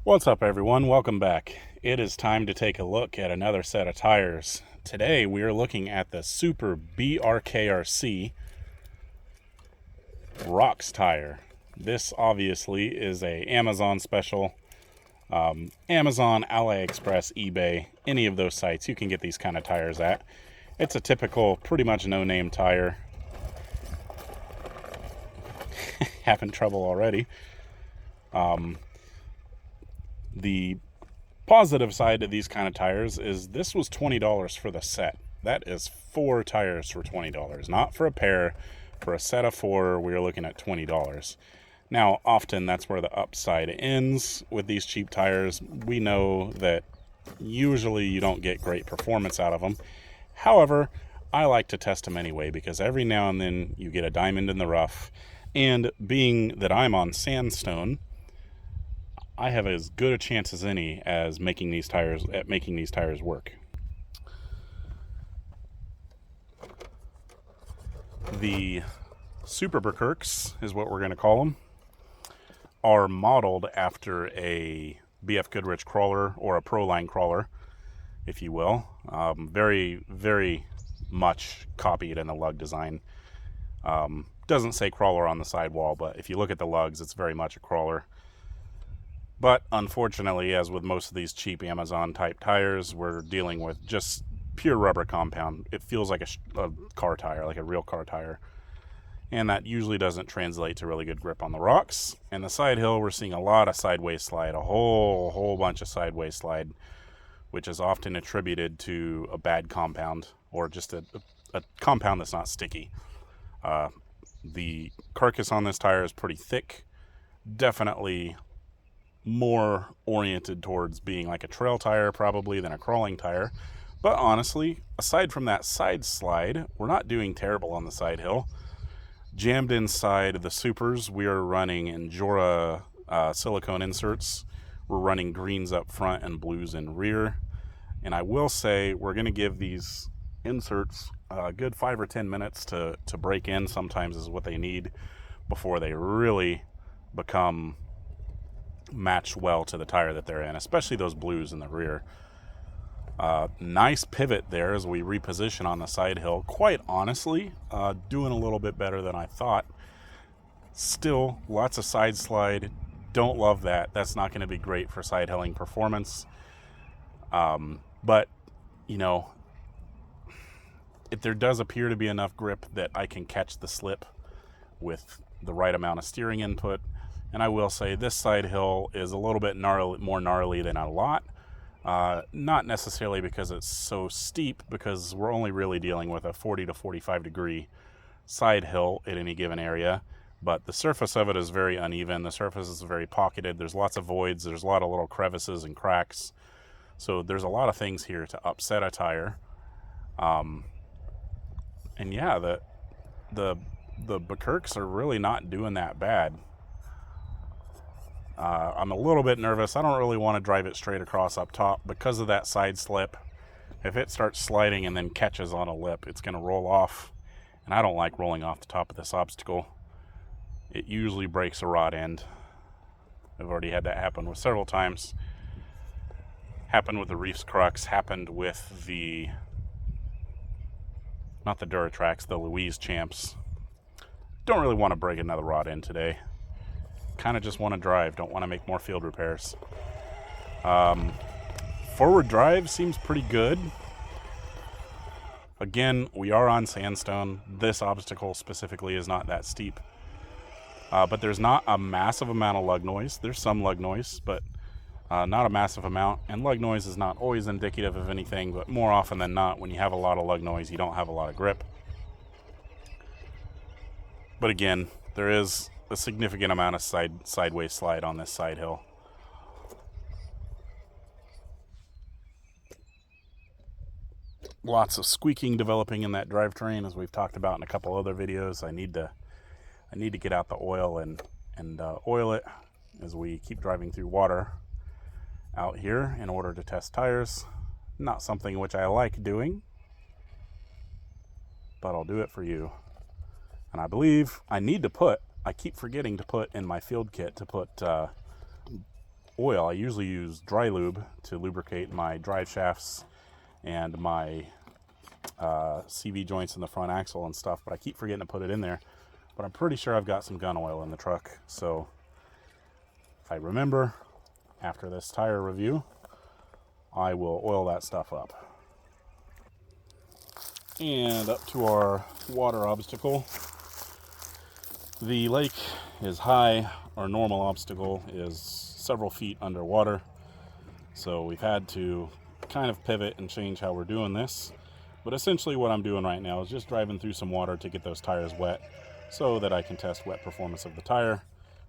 What's up, everyone? Welcome back. It is time to take a look at another set of tires. Today we are looking at the Super BRKRC Rocks Tire. This obviously is a Amazon special. Amazon, AliExpress, eBay, any of those sites you can get these kind of tires at. It's a typical, pretty much no-name tire. Having trouble already. The positive side to these kind of tires is this was $20 for the set. That is 4 tires for $20, not for a pair. For a set of 4, we are looking at $20. Now, often that's where the upside ends with these cheap tires. We know that usually you don't get great performance out of them. However, I like to test them anyway because every now and then you get a diamond in the rough. And being that I'm on sandstone, I have as good a chance as any as making these tires work. The Super BRKRC is what we're going to call them, are modeled after a BF Goodrich Krawler or a Pro-Line Krawler, if you will. Very, very much copied in the lug design. Doesn't say Krawler on the sidewall, but if you look at the lugs, it's very much a Krawler. But unfortunately, as with most of these cheap Amazon type tires, we're dealing with just pure rubber compound. It feels like a car tire, like a real car tire. And that usually doesn't translate to really good grip on the rocks. And the side hill, we're seeing a lot of sideways slide, a whole bunch of sideways slide, which is often attributed to a bad compound or just a compound that's not sticky. The carcass on this tire is pretty thick, definitely more oriented towards being like a trail tire probably than a crawling tire. But honestly, aside from that side slide, we're not doing terrible on the side hill. Jammed inside the Supers, we are running Injora silicone inserts. We're running greens up front and blues in rear. And I will say we're going to give these inserts a good 5 or 10 minutes to break in. Sometimes is what they need before they really become match well to the tire that they're in, especially those blues in the rear. Nice pivot there as we reposition on the side hill. Quite honestly, doing a little bit better than I thought. Still, lots of side slide. Don't love that. That's not going to be great for side hilling performance. But, you know, if there does appear to be enough grip that I can catch the slip with the right amount of steering input. And I will say this side hill is a little bit more gnarly than a lot. Not necessarily because it's so steep, because we're only really dealing with a 40 to 45 degree side hill at any given area. But the surface of it is very uneven. The surface is very pocketed. There's lots of voids. There's a lot of little crevices and cracks. So there's a lot of things here to upset a tire. And yeah, the BRKRCs are really not doing that bad. I'm a little bit nervous. I don't really want to drive it straight across up top because of that side slip. If it starts sliding and then catches on a lip, it's going to roll off. And I don't like rolling off the top of this obstacle. It usually breaks a rod end. I've already had that happen with several times. Happened with the Reef's Crux. Happened with the, not the Duratrax, the Louise Champs. Don't really want to break another rod end today. Kind of just want to drive, don't want to make more field repairs. Forward drive seems pretty good. Again, we are on sandstone. This obstacle specifically is not that steep. But there's not a massive amount of lug noise. There's some lug noise, but not a massive amount. And lug noise is not always indicative of anything, but more often than not, when you have a lot of lug noise, you don't have a lot of grip. But again, there is a significant amount of sideways slide on this side hill. Lots of squeaking developing in that drivetrain, as we've talked about in a couple other videos. I need to get out the oil and oil it as we keep driving through water out here in order to test tires. Not something which I like doing, but I'll do it for you. And I believe I keep forgetting to put in my field kit to put oil. I usually use dry lube to lubricate my drive shafts and my CV joints in the front axle and stuff, but I keep forgetting to put it in there. But I'm pretty sure I've got some gun oil in the truck, so if I remember after this tire review, I will oil that stuff up. And up to our water obstacle. The lake is high. Our normal obstacle is several feet underwater, so we've had to kind of pivot and change how we're doing this. But essentially what I'm doing right now is just driving through some water to get those tires wet so that I can test wet performance of the tire.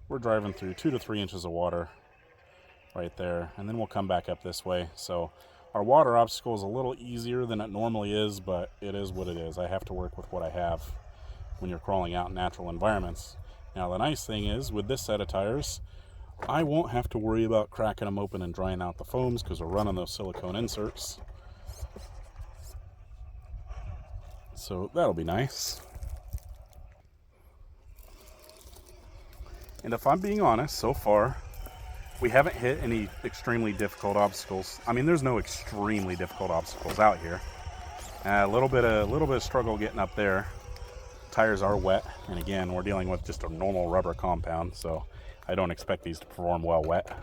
We're driving through 2 to 3 inches of water right there, and then we'll come back up this way. So our water obstacle is a little easier than it normally is, but it is what it is. I have to work with what I have when you're crawling out in natural environments. Now the nice thing is, with this set of tires, I won't have to worry about cracking them open and drying out the foams because we're running those silicone inserts. So that'll be nice. And if I'm being honest, so far, we haven't hit any extremely difficult obstacles. I mean, there's no extremely difficult obstacles out here. A little bit of struggle getting up there. Tires are wet, and again, we're dealing with just a normal rubber compound, so I don't expect these to perform well wet.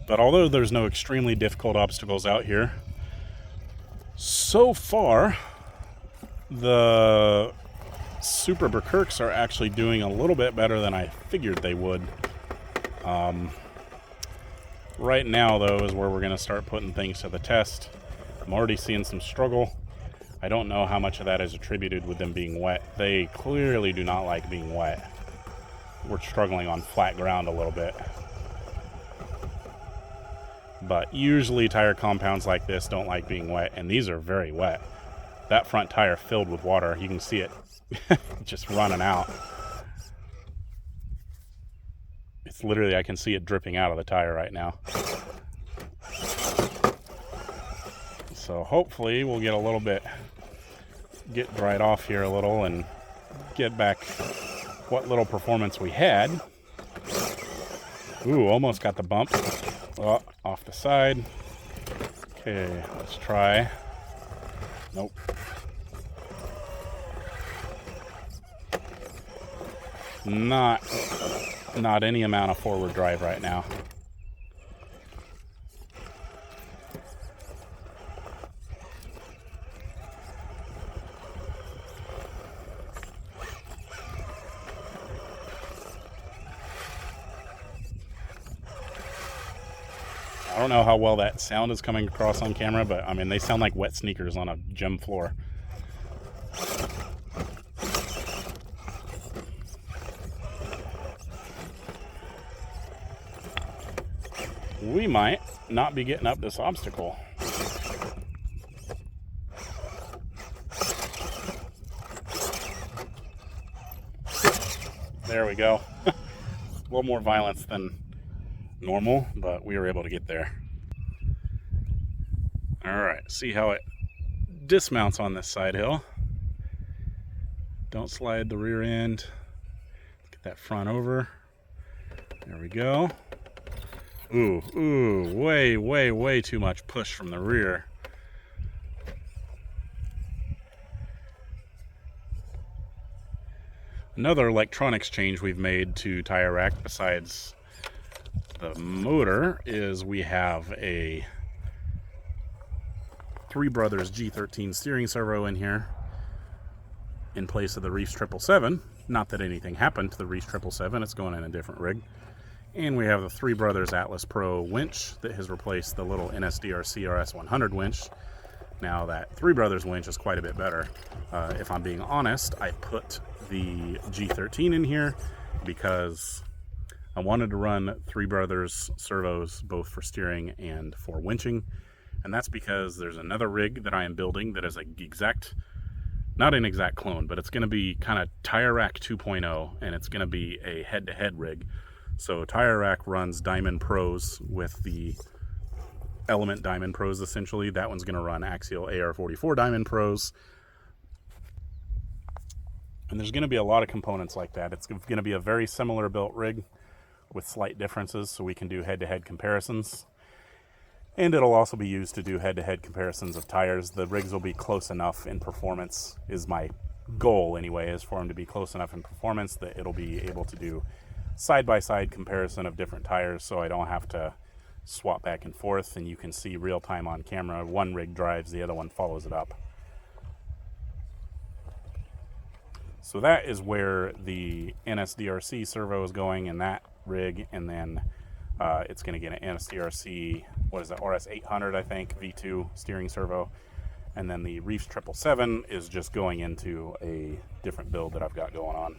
But although there's no extremely difficult obstacles out here, so far the Super BRKRCs are actually doing a little bit better than I figured they would. Right now, though, is where we're going to start putting things to the test. I'm already seeing some struggle. I don't know how much of that is attributed with them being wet. They clearly do not like being wet. We're struggling on flat ground a little bit. But usually tire compounds like this don't like being wet, and these are very wet. That front tire filled with water. You can see it just running out. It's literally, I can see it dripping out of the tire right now. So hopefully we'll get dried off here a little and get back what little performance we had. Ooh, almost got the bump. Oh, off the side. Okay, let's try. Nope. Not any amount of forward drive right now. I don't know how well that sound is coming across on camera, but I mean, they sound like wet sneakers on a gym floor. We might not be getting up this obstacle. There we go. A little more violence than normal, but we were able to get there. All right, see how it dismounts on this side hill. Don't slide the rear end. Get that front over. There we go. Ooh, way too much push from the rear. Another electronics change we've made to tire rack besides the motor is we have a Three Brothers G13 steering servo in here in place of the Reefs 777. Not that anything happened to the Reefs 777, it's going in a different rig. And we have the Three Brothers Atlas Pro winch that has replaced the little NSDRC RS100 winch. Now that Three Brothers winch is quite a bit better. If I'm being honest, I put the G13 in here because I wanted to run Three Brothers servos both for steering and for winching. And that's because there's another rig that I am building that is not an exact clone, but it's going to be kind of Tire Rack 2.0, and it's going to be a head-to-head rig. So Tire Rack runs Diamond Pros with the Element Diamond Pros, essentially. That one's going to run Axial AR44 Diamond Pros. And there's going to be a lot of components like that. It's going to be a very similar built rig. with slight differences so we can do head-to-head comparisons. And it'll also be used to do head-to-head comparisons of tires. The rigs will be close enough in performance, is my goal anyway, is for them to be close enough in performance that it'll be able to do side-by-side comparison of different tires, so I don't have to swap back and forth, and you can see real time on camera. One rig drives, the other one follows it up. So that is where the NSDRC servo is going in that rig, and then it's going to get an NSDRC, what is that, RS 800 I think, V2 steering servo, and then the Reefs 777 is just going into a different build that I've got going on.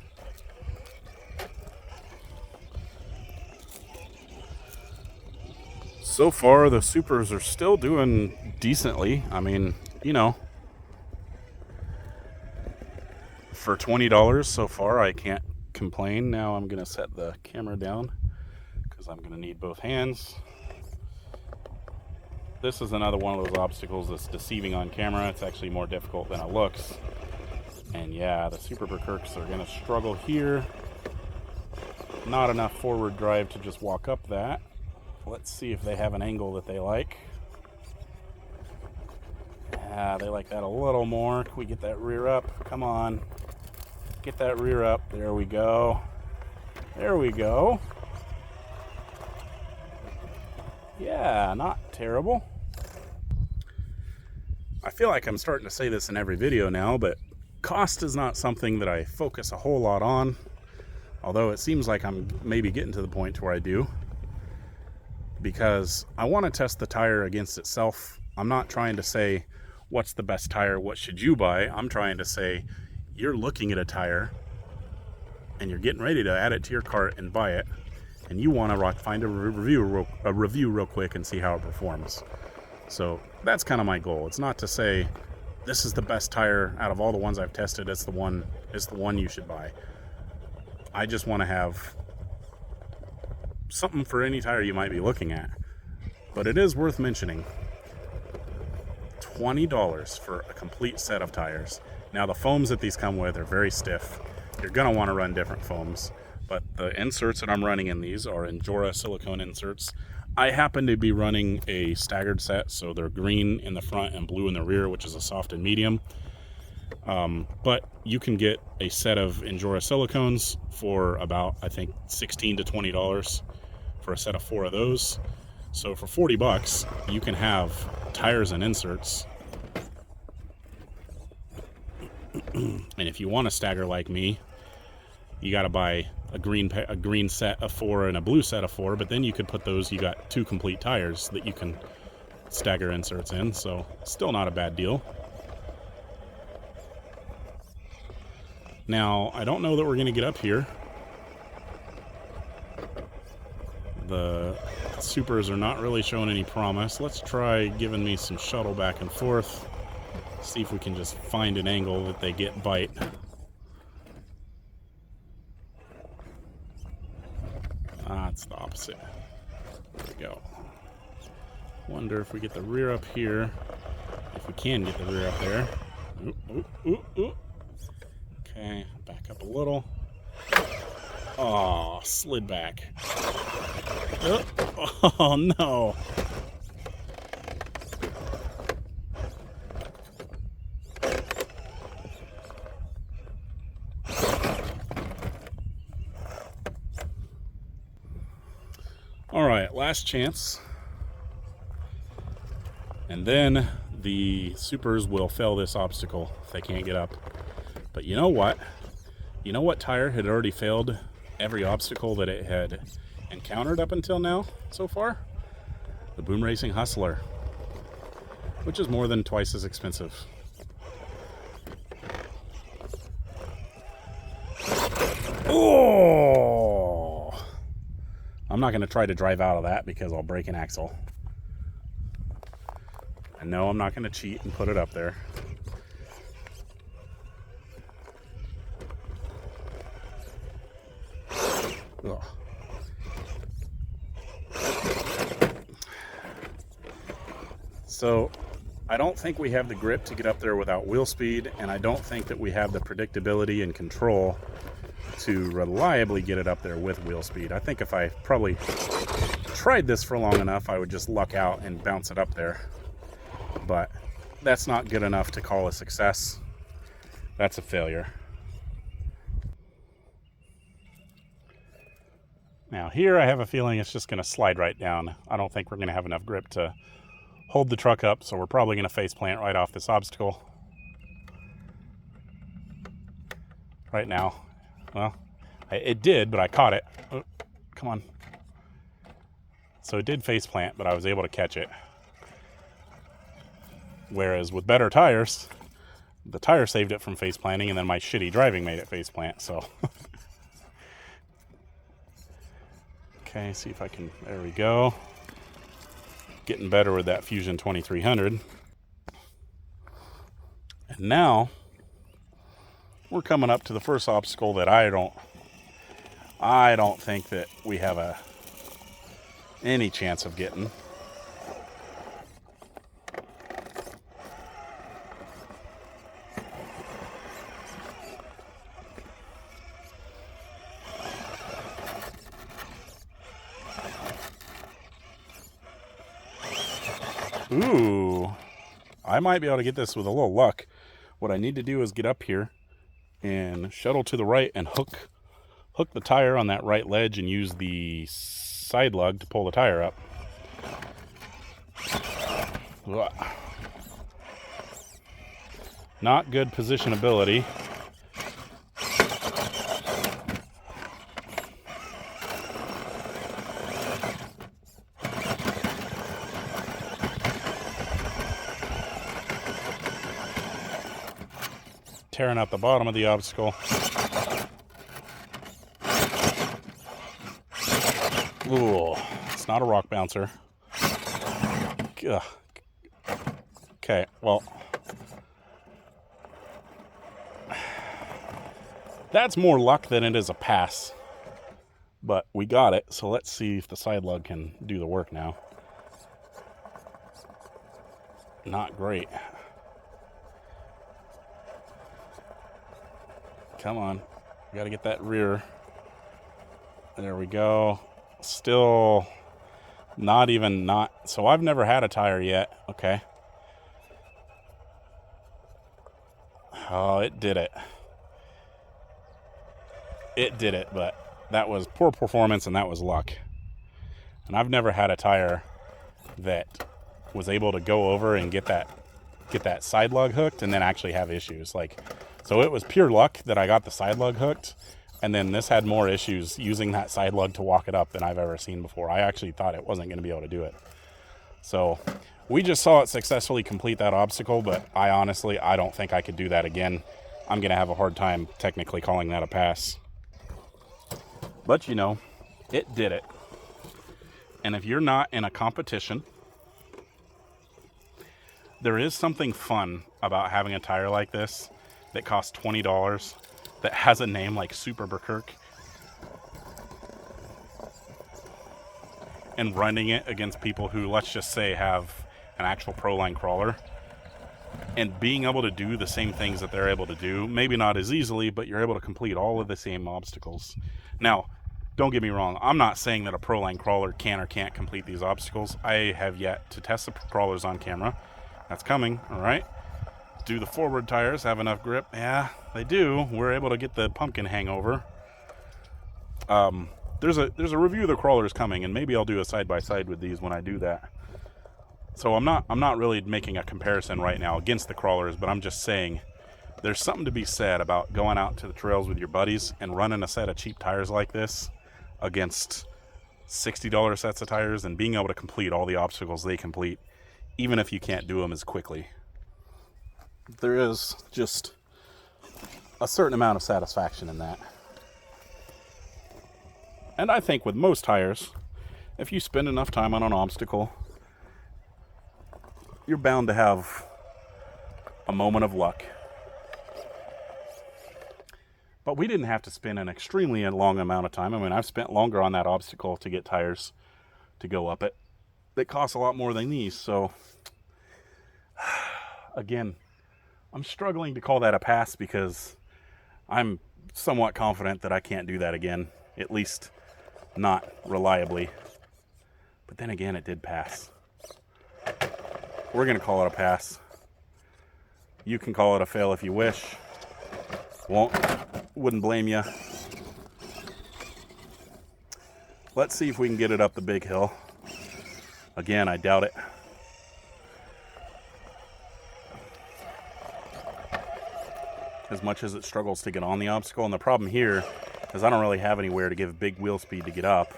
So far the Supers are still doing decently. I mean, you know, for $20 so far I can't complain. Now I'm gonna set the camera down because I'm gonna need both hands. This is another one of those obstacles that's deceiving on camera. It's actually more difficult than it looks. And yeah, the Super BRKRCs are gonna struggle here. Not enough forward drive to just walk up that. Let's see if they have an angle that they like. Yeah, they like that a little more. Can we get that rear up? Come on. Get that rear up. There we go. There we go. Yeah, not terrible. I feel like I'm starting to say this in every video now, but cost is not something that I focus a whole lot on. Although it seems like I'm maybe getting to the point where I do. Because I want to test the tire against itself. I'm not trying to say, what's the best tire, what should you buy? I'm trying to say, you're looking at a tire and you're getting ready to add it to your cart and buy it, and you want to find a review real quick and see how it performs. So that's kind of my goal. It's not to say this is the best tire out of all the ones I've tested, it's the one you should buy. I just want to have something for any tire you might be looking at. But it is worth mentioning, $20 for a complete set of tires. Now the foams that these come with are very stiff. You're gonna want to run different foams, but the inserts that I'm running in these are Endura silicone inserts. I happen to be running a staggered set, so they're green in the front and blue in the rear, which is a soft and medium. But you can get a set of Endura silicones for about, I think, $16 to $20 for a set of 4 of those. So for $40 you can have tires and inserts. And if you want to stagger like me, you got to buy a green set of 4 and a blue set of 4, but then you could put those, you got 2 complete tires that you can stagger inserts in, so still not a bad deal. Now I don't know that we're going to get up here. The Supers are not really showing any promise. Let's try giving me some shuttle back and forth. See if we can just find an angle that they get bite. It's the opposite. There we go. Wonder if we get the rear up here. If we can get the rear up there. Ooh, ooh, ooh, ooh. Okay, back up a little. Oh, slid back. Oh no. All right, last chance. And then the Supers will fail this obstacle if they can't get up. But you know what? You know what tire had already failed every obstacle that it had encountered up until now so far? The Boom Racing Hustler, which is more than twice as expensive. Oh! I'm not going to try to drive out of that because I'll break an axle. And no, I'm not going to cheat and put it up there. Ugh. So I don't think we have the grip to get up there without wheel speed, and I don't think that we have the predictability and control to reliably get it up there with wheel speed. I think if I probably tried this for long enough, I would just luck out and bounce it up there. But that's not good enough to call a success. That's a failure. Now here I have a feeling it's just going to slide right down. I don't think we're going to have enough grip to hold the truck up, so we're probably going to face plant right off this obstacle. Right now. Well, it did, but I caught it. Oh, come on. So it did face plant, but I was able to catch it. Whereas with better tires, the tire saved it from face planting, and then my shitty driving made it face plant, so. Okay, see if I can, there we go. Getting better with that Fusion 2300. And now, we're coming up to the first obstacle that I don't think that we have any chance of getting. Ooh, I might be able to get this with a little luck. What I need to do is get up here and shuttle to the right and hook the tire on that right ledge and use the side lug to pull the tire up. Ugh. Not good positionability. Tearing out the bottom of the obstacle. Ooh, it's not a rock bouncer. Ugh. Okay, well, that's more luck than it is a pass. But we got it, so let's see if the side lug can do the work now. Not great. Come on. We got to get that rear. There we go. Still not even not. So I've never had a tire yet. Okay. Oh, it did it. It did it, but that was poor performance and that was luck. And I've never had a tire that was able to go over and get that side lug hooked and then actually have issues. So it was pure luck that I got the side lug hooked, and then this had more issues using that side lug to walk it up than I've ever seen before. I actually thought it wasn't going to be able to do it. So we just saw it successfully complete that obstacle, but I don't think I could do that again. I'm going to have a hard time technically calling that a pass. But you know, it did it. And if you're not in a competition, there is something fun about having a tire like this that costs $20 that has a name like Super BRKRC and running it against people who, let's just say, have an actual Krawling crawler and being able to do the same things that they're able to do, maybe not as easily, but you're able to complete all of the same obstacles. Now, don't get me wrong, I'm not saying that a Krawling crawler can or can't complete these obstacles. I have yet to test the crawlers on camera. That's coming, all right? Do the forward tires have enough grip? Yeah, they do. We're able to get the pumpkin hangover. There's a review of the crawlers coming, and maybe I'll do a side-by-side with these when I do that. So I'm not really making a comparison right now against the crawlers, but I'm just saying there's something to be said about going out to the trails with your buddies and running a set of cheap tires like this against $60 sets of tires and being able to complete all the obstacles they complete, even if you can't do them as quickly. There is just a certain amount of satisfaction in that. And I think with most tires, if you spend enough time on an obstacle, you're bound to have a moment of luck. But we didn't have to spend an extremely long amount of time. I mean, I've spent longer on that obstacle to get tires to go up it. They cost a lot more than these, so again, I'm struggling to call that a pass because I'm somewhat confident that I can't do that again, at least not reliably. But then again, it did pass. We're going to call it a pass. You can call it a fail if you wish. Wouldn't blame you. Let's see if we can get it up the big hill. Again, I doubt it. As much as it struggles to get on the obstacle. And the problem here is I don't really have anywhere to give big wheel speed to get up.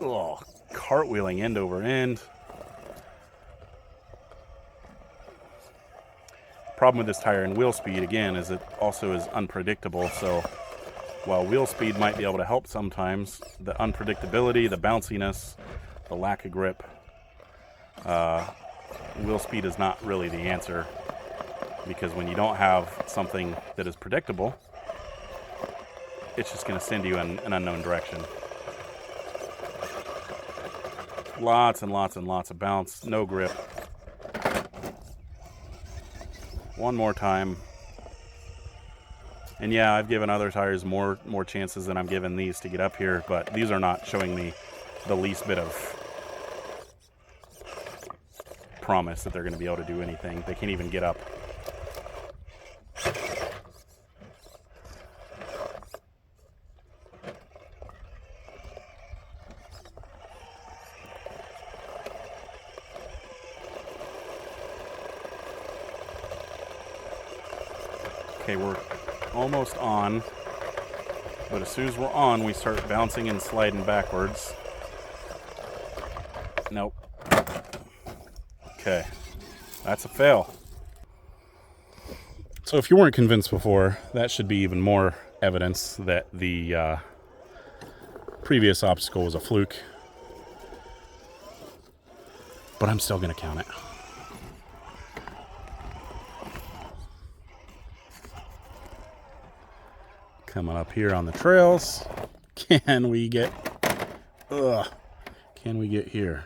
Oh, cartwheeling end over end. Problem with this tire and wheel speed, again, is it also is unpredictable. So while wheel speed might be able to help sometimes, the unpredictability, the bounciness, the lack of grip, wheel speed is not really the answer. Because when you don't have something that is predictable, it's just going to send you in an unknown direction. Lots and lots and lots of bounce, no grip. One more time. And yeah, I've given other tires more chances than I'm giving these to get up here, but these are not showing me the least bit of promise that they're going to be able to do anything. They can't even get up. Okay, we're almost on, but as soon as we're on, we start bouncing and sliding backwards. Nope. Okay, that's a fail. So if you weren't convinced before, that should be even more evidence that the previous obstacle was a fluke. But I'm still going to count it. Coming up here on the trails. Can we get here?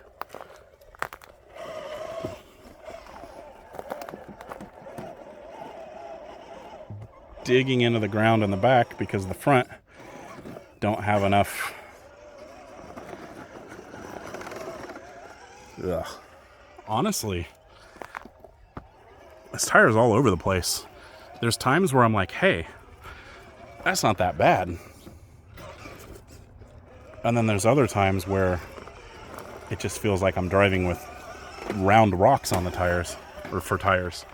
Digging into the ground in the back because the front don't have enough. Honestly, this tire is all over the place. There's times where I'm like, hey, that's not that bad. And then there's other times where it just feels like I'm driving with round rocks on the tires, or for tires.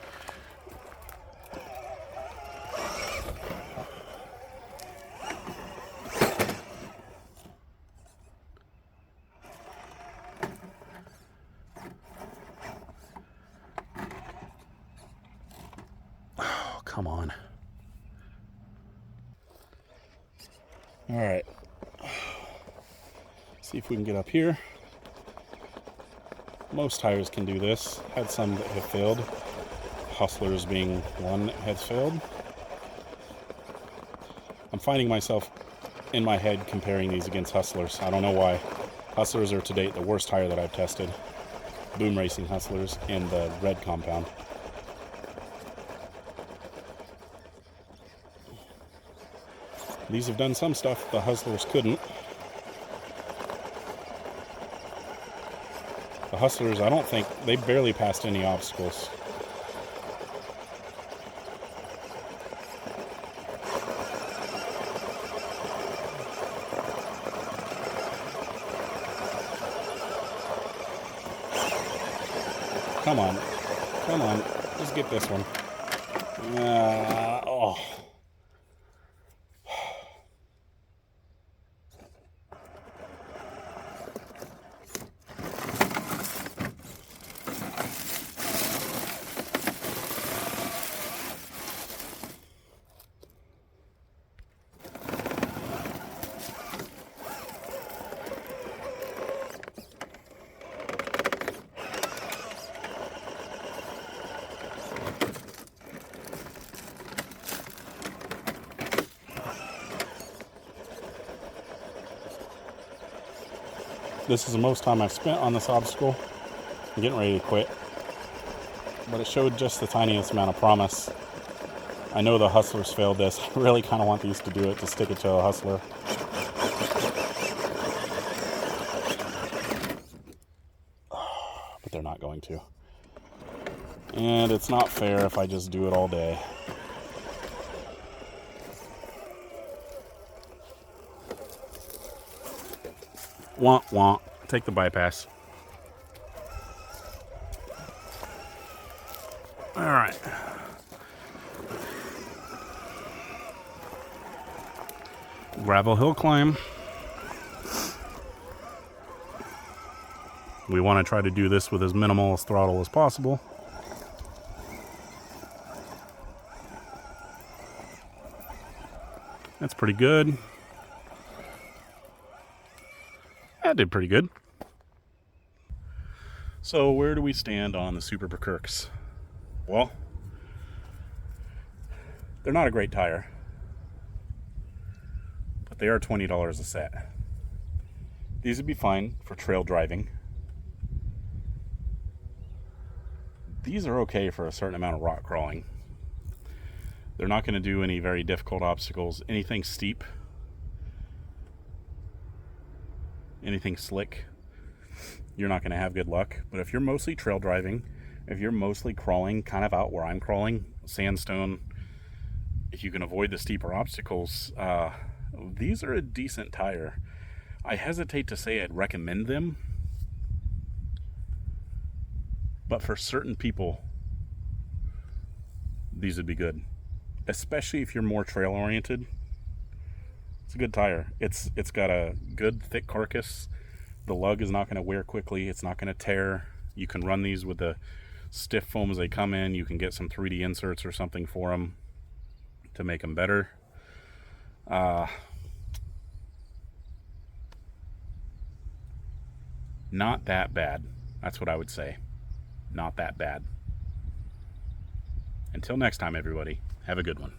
Oh, come on. All right, see if we can get up here. Most tires can do this. Had some that have failed. Hustlers being one that has failed. I'm finding myself in my head comparing these against Hustlers. I don't know why. Hustlers are to date the worst tire that I've tested. Boom Racing Hustlers in the red compound. These have done some stuff the Hustlers couldn't. The Hustlers, I don't think, they barely passed any obstacles. Come on. Come on. Just get this one. Oh. This is the most time I've spent on this obstacle. I'm getting ready to quit. But it showed just the tiniest amount of promise. I know the Hustlers failed this. I really kind of want these to do it, to stick it to a Hustler. But they're not going to. And it's not fair if I just do it all day. Womp womp. Take the bypass. All right. Gravel hill climb. We want to try to do this with as minimal as throttle as possible. That's pretty good. That did pretty good. So where do we stand on the Super BRKRC? Well, they're not a great tire, but they are $20 a set. These would be fine for trail driving. These are okay for a certain amount of rock crawling. They're not going to do any very difficult obstacles. Anything steep, anything slick, you're not going to have good luck. But if you're mostly trail driving, if you're mostly crawling kind of out where I'm crawling, sandstone, if you can avoid the steeper obstacles, these are a decent tire. I hesitate to say I'd recommend them, but for certain people, these would be good. Especially if you're more trail oriented. It's a good tire. It's got a good thick carcass. The lug is not going to wear quickly. It's not going to tear. You can run these with the stiff foam as they come in. You can get some 3D inserts or something for them to make them better. Not that bad. That's what I would say. Not that bad. Until next time, everybody, have a good one.